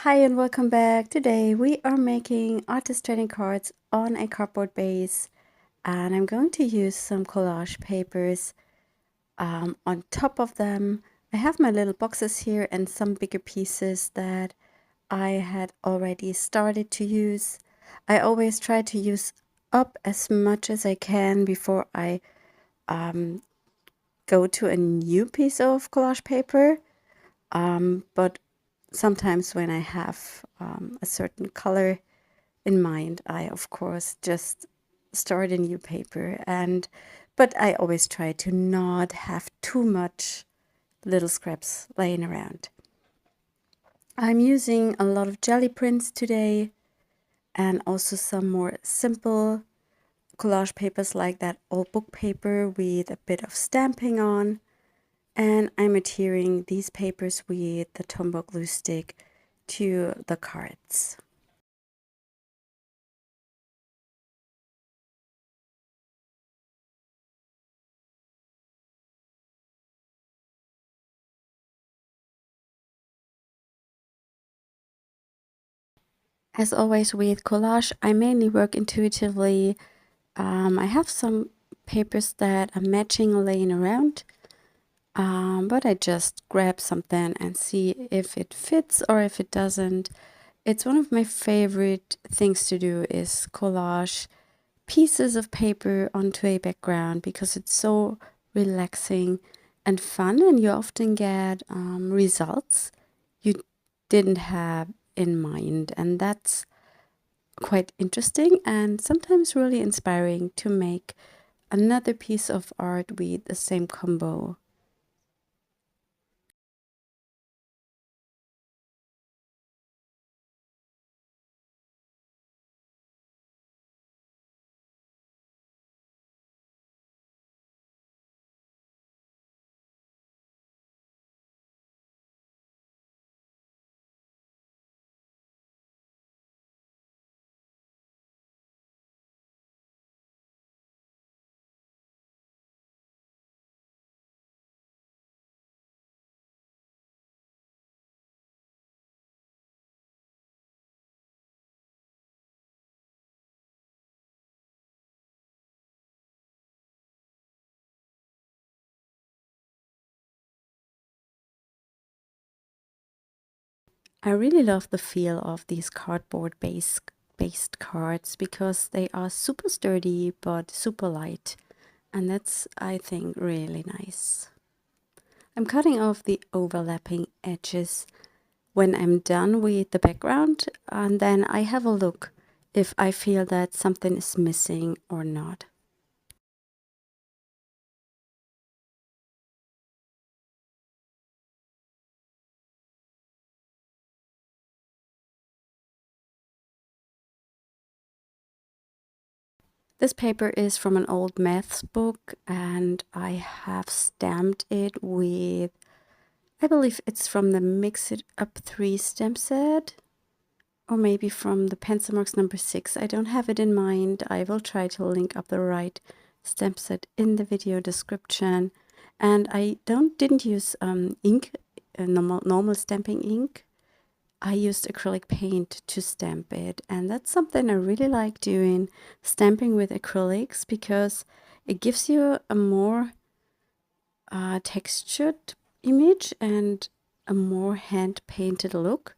Hi and welcome back. Today we are making artist trading cards on a cardboard base, and I'm going to use some collage papers on top of them. I have my little boxes here and some bigger pieces that I had already started to use. I always try to use up as much as I can before I go to a new piece of collage paper. But sometimes when I have a certain color in mind, I of course just start a new paper, but I always try to not have too much little scraps laying around. I'm using a lot of jelly prints today and also some more simple collage papers like that old book paper with a bit of stamping on. And I'm adhering these papers with the Tombow glue stick to the cards. As always with collage, I mainly work intuitively. I have some papers that are matching laying around, but I just grab something and see if it fits or if it doesn't. It's one of my favorite things to do is collage pieces of paper onto a background because it's so relaxing and fun, and you often get results you didn't have in mind, and that's quite interesting and sometimes really inspiring to make another piece of art with the same combo. I really love the feel of these cardboard based cards because they are super sturdy but super light, and that's, I think, really nice. I'm cutting off the overlapping edges when I'm done with the background, and then I have a look if I feel that something is missing or not. This paper is from an old maths book, and I have stamped it with, I believe it's from the Mix It Up 3 stamp set, or maybe from the Pencil Marks number 6. I don't have it in mind. I will try to link up the right stamp set in the video description. And I didn't use ink, normal stamping ink. I used acrylic paint to stamp it, and that's something I really like doing, stamping with acrylics, because it gives you a more textured image and a more hand painted look,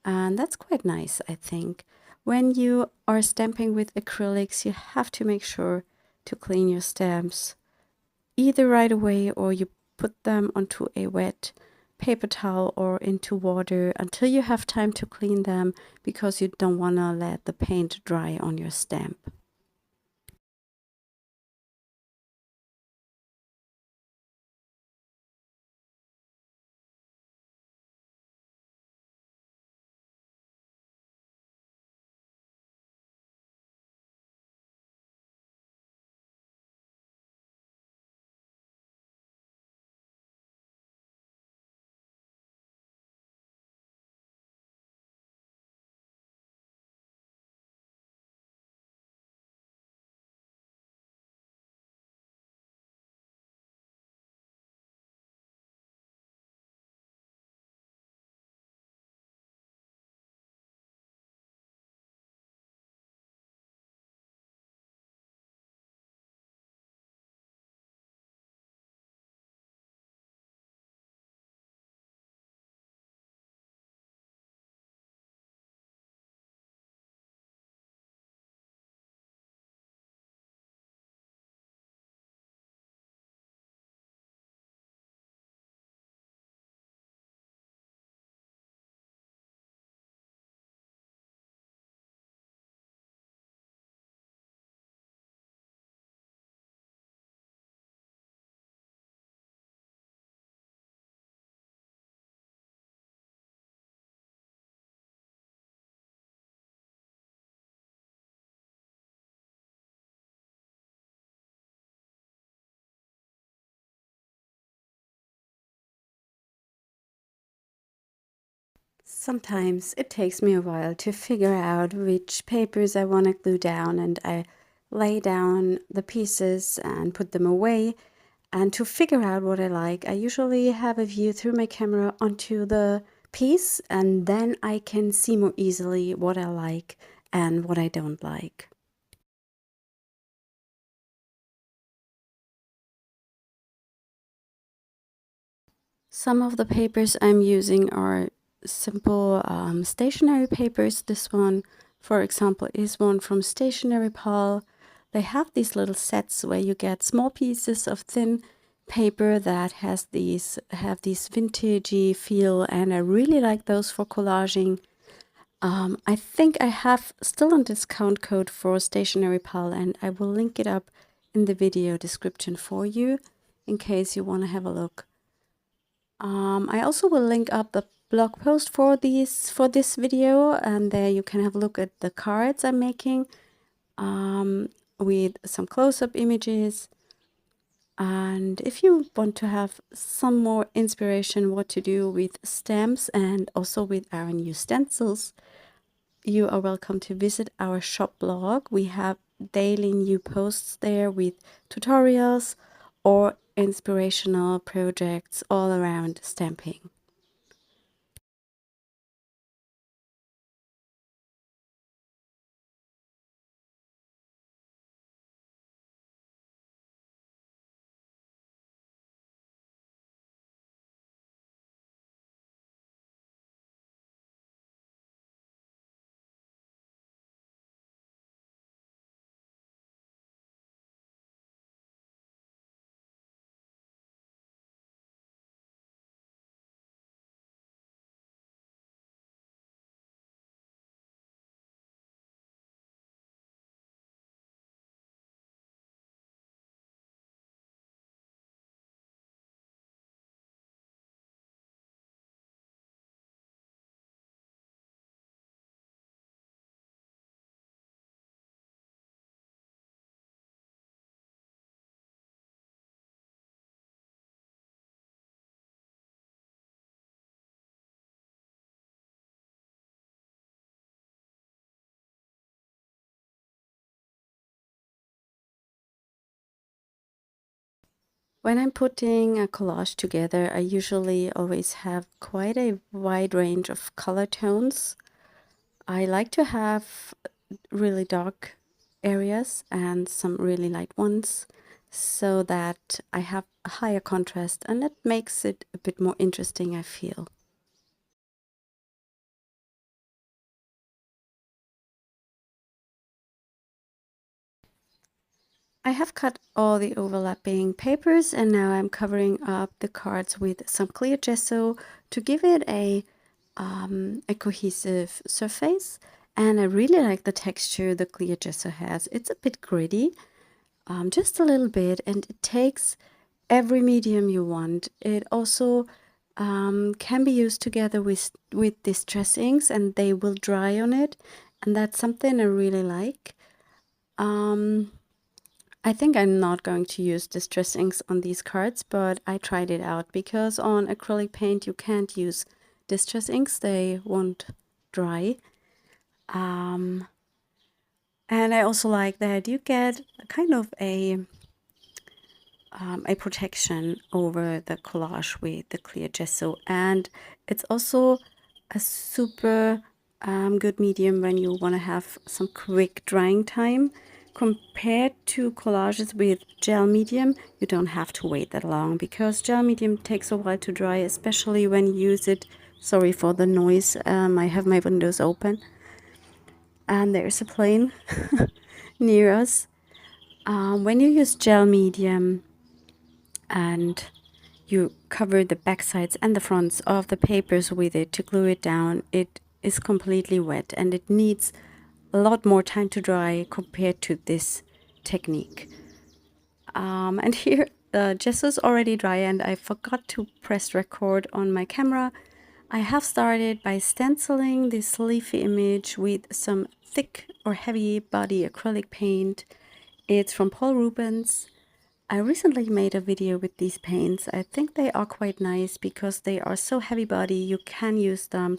and that's quite nice, I think. When you are stamping with acrylics, you have to make sure to clean your stamps either right away or you put them onto a wet paper towel or into water until you have time to clean them, because you don't want to let the paint dry on your stamp. Sometimes it takes me a while to figure out which papers I want to glue down, and I lay down the pieces and put them away. And to figure out what I like, I usually have a view through my camera onto the piece, and then I can see more easily what I like and what I don't like. Some of the papers I'm using are simple stationery papers. This one, for example, is one from Stationery Pal. They have these little sets where you get small pieces of thin paper that have these vintagey feel, and I really like those for collaging. I think I have still a discount code for Stationery Pal, and I will link it up in the video description for you in case you want to have a look. I also will link up the blog post for this video, and there you can have a look at the cards I'm making with some close-up images. And if you want to have some more inspiration what to do with stamps and also with our new stencils, you are welcome to visit our shop blog. We have daily new posts there with tutorials or inspirational projects all around stamping. When I'm putting a collage together, I usually always have quite a wide range of color tones. I like to have really dark areas and some really light ones so that I have a higher contrast, and it makes it a bit more interesting, I feel. I have cut all the overlapping papers, and now I'm covering up the cards with some clear gesso to give it a cohesive surface. And I really like the texture the clear gesso has. It's a bit gritty, just a little bit, and it takes every medium you want. It also can be used together with distress inks, and they will dry on it, and that's something I really like. I think I'm not going to use distress inks on these cards, but I tried it out because on acrylic paint you can't use distress inks, they won't dry. And I also like that you get kind of a protection over the collage with the clear gesso, and it's also a super good medium when you want to have some quick drying time. Compared to collages with gel medium, you don't have to wait that long because gel medium takes a while to dry, especially when you use it. Sorry for the noise, I have my windows open and there's a plane near us. When you use gel medium and you cover the back sides and the fronts of the papers with it to glue it down, it is completely wet and it needs a lot more time to dry compared to this technique. And here the gesso is already dry and I forgot to press record on my camera. I have started by stenciling this leafy image with some thick or heavy body acrylic paint. It's from Paul Rubens. I recently made a video with these paints. I think they are quite nice because they are so heavy body, you can use them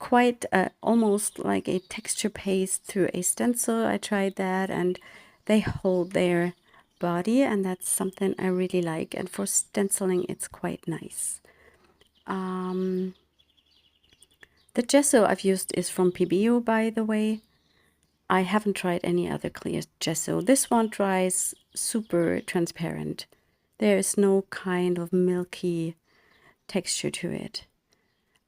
quite almost like a texture paste through a stencil. I tried that, and they hold their body, and that's something I really like. And for stenciling, it's quite nice. The gesso I've used is from PBO, by the way. I haven't tried any other clear gesso. This one dries super transparent. There is no kind of milky texture to it.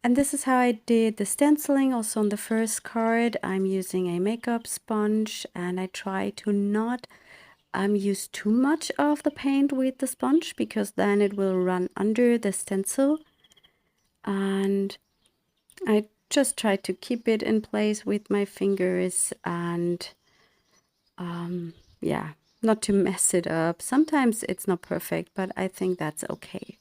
And this is how I did the stenciling. Also on the first card, I'm using a makeup sponge, and I try to not use too much of the paint with the sponge, because then it will run under the stencil. And I just try to keep it in place with my fingers, and yeah, not to mess it up. Sometimes it's not perfect, but I think that's okay.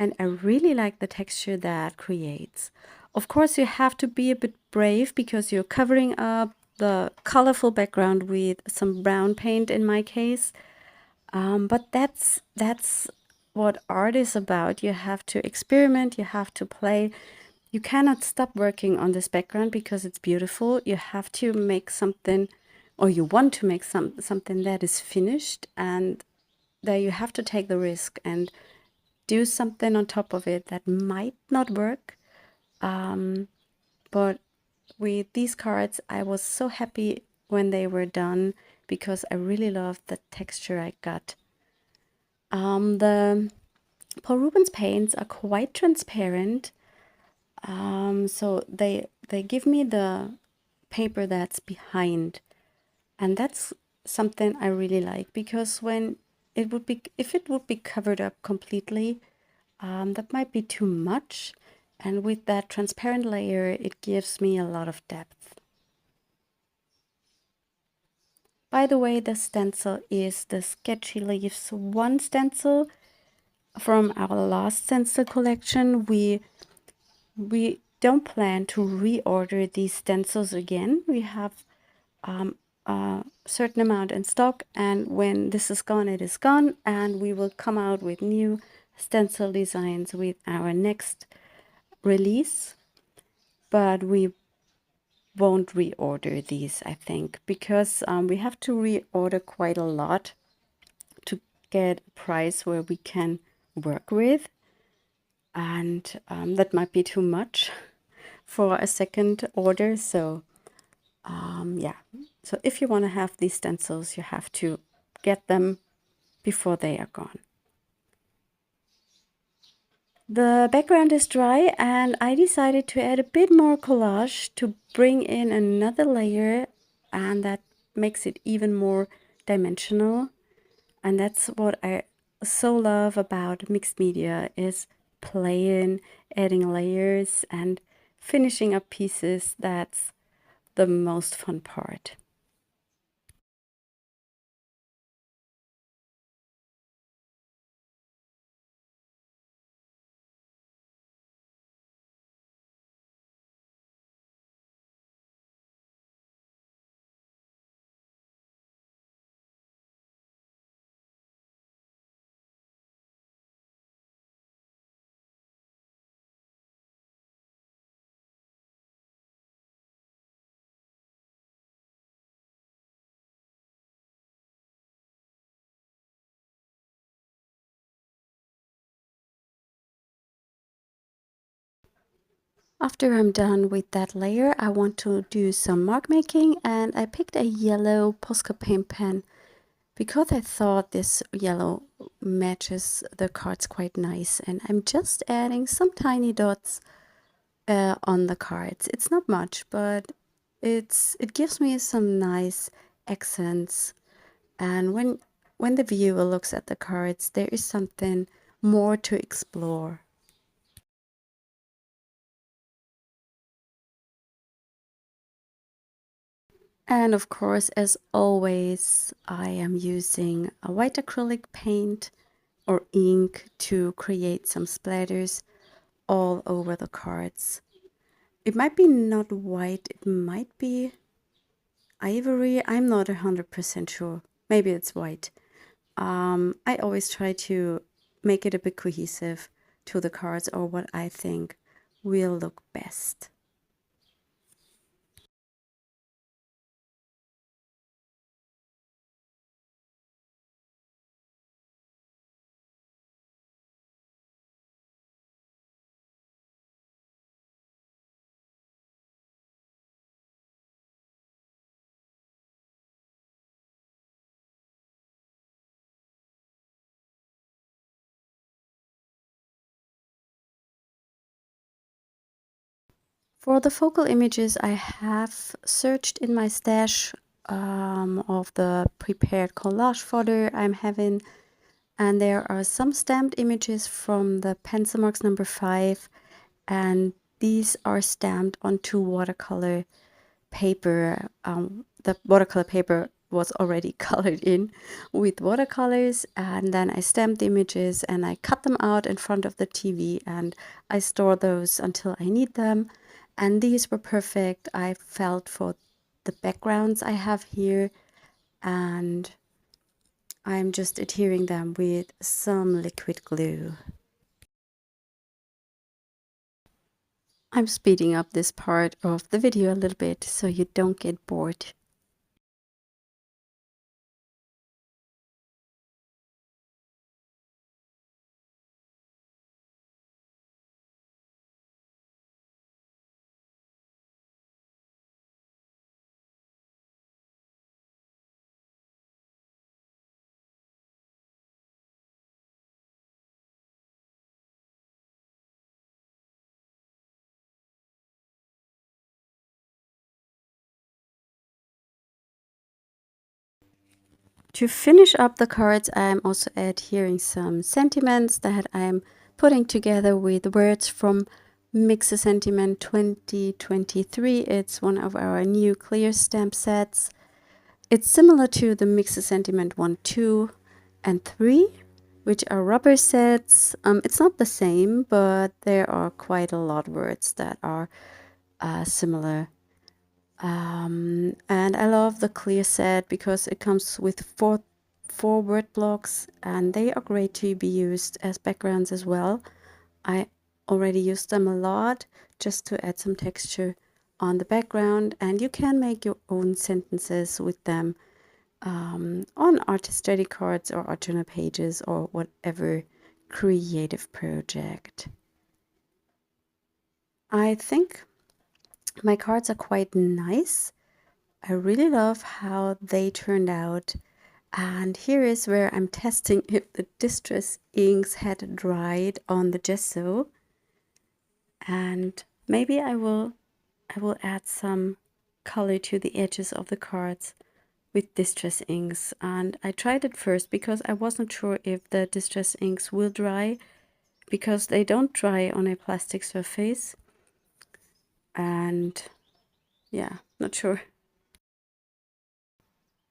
And I really like the texture that creates. Of course, you have to be a bit brave, because you're covering up the colorful background with some brown paint in my case. But that's what art is about. You have to experiment, you have to play. You cannot stop working on this background because it's beautiful. You have to make something, or you want to make something that is finished, and that you have to take the risk and do something on top of it that might not work. But with these cards, I was so happy when they were done, because I really loved the texture I got. The Paul Rubens paints are quite transparent, so they give me the paper that's behind, and that's something I really like, because when it would be, if it would be covered up completely, that might be too much, and with that transparent layer, it gives me a lot of depth. By the way, the stencil is the Sketchy Leaves 1 stencil from our last stencil collection. We don't plan to reorder these stencils again. We have a certain amount in stock, and when this is gone, it is gone, and we will come out with new stencil designs with our next release. But we won't reorder these, I think, because we have to reorder quite a lot to get a price where we can work with, and that might be too much for a second order. So yeah, so if you want to have these stencils, you have to get them before they are gone. The background is dry, and I decided to add a bit more collage to bring in another layer, and that makes it even more dimensional. And that's what I so love about mixed media, is playing, adding layers, and finishing up pieces. That's the most fun part. After I'm done with that layer, I want to do some mark making, and I picked a yellow Posca paint pen because I thought this yellow matches the cards quite nice, and I'm just adding some tiny dots on the cards. It's not much, but it gives me some nice accents, and when the viewer looks at the cards, there is something more to explore. And of course, as always, I am using a white acrylic paint or ink to create some splatters all over the cards. It might be not white, it might be ivory. I'm not 100% sure. Maybe it's white. I always try to make it a bit cohesive to the cards, or what I think will look best. For the focal images, I have searched in my stash of the prepared collage fodder I'm having, and there are some stamped images from the Pencil Marks number 5, and these are stamped onto watercolor paper. The watercolor paper was already colored in with watercolors, and then I stamped the images and I cut them out in front of the TV, and I store those until I need them. And these were perfect, I felt, for the backgrounds I have here, and I'm just adhering them with some liquid glue. I'm speeding up this part of the video a little bit so you don't get bored. To finish up the cards, I'm also adhering some sentiments that I'm putting together with words from Mix a Sentiment 2023. It's one of our new clear stamp sets. It's similar to the Mix a Sentiment 1, 2, and 3, which are rubber sets. It's not the same, but there are quite a lot of words that are similar. And I love the clear set because it comes with four word blocks, and they are great to be used as backgrounds as well. I already used them a lot just to add some texture on the background, and you can make your own sentences with them on artist study cards or art journal pages or whatever creative project. I think my cards are quite nice. I really love how they turned out. And here is where I'm testing if the distress inks had dried on the gesso. And maybe I will add some color to the edges of the cards with distress inks. And I tried it first because I wasn't sure if the distress inks will dry, because they don't dry on a plastic surface. And yeah, not sure.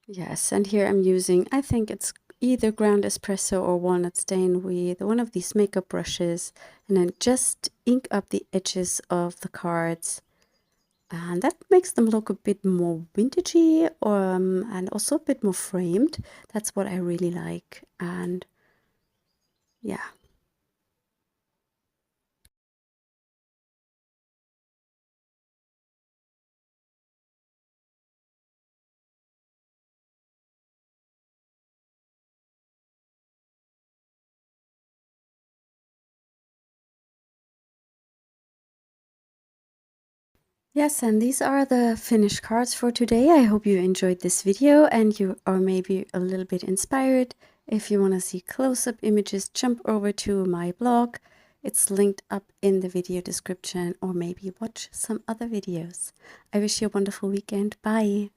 Yes, and here I'm using, I think it's either ground espresso or walnut stain with one of these makeup brushes, and then just ink up the edges of the cards. And that makes them look a bit more vintagey, and also a bit more framed. That's what I really like. And yeah. Yes, and these are the finished cards for today. I hope you enjoyed this video and you are maybe a little bit inspired. If you want to see close-up images, jump over to my blog. It's linked up in the video description, or maybe watch some other videos. I wish you a wonderful weekend. Bye!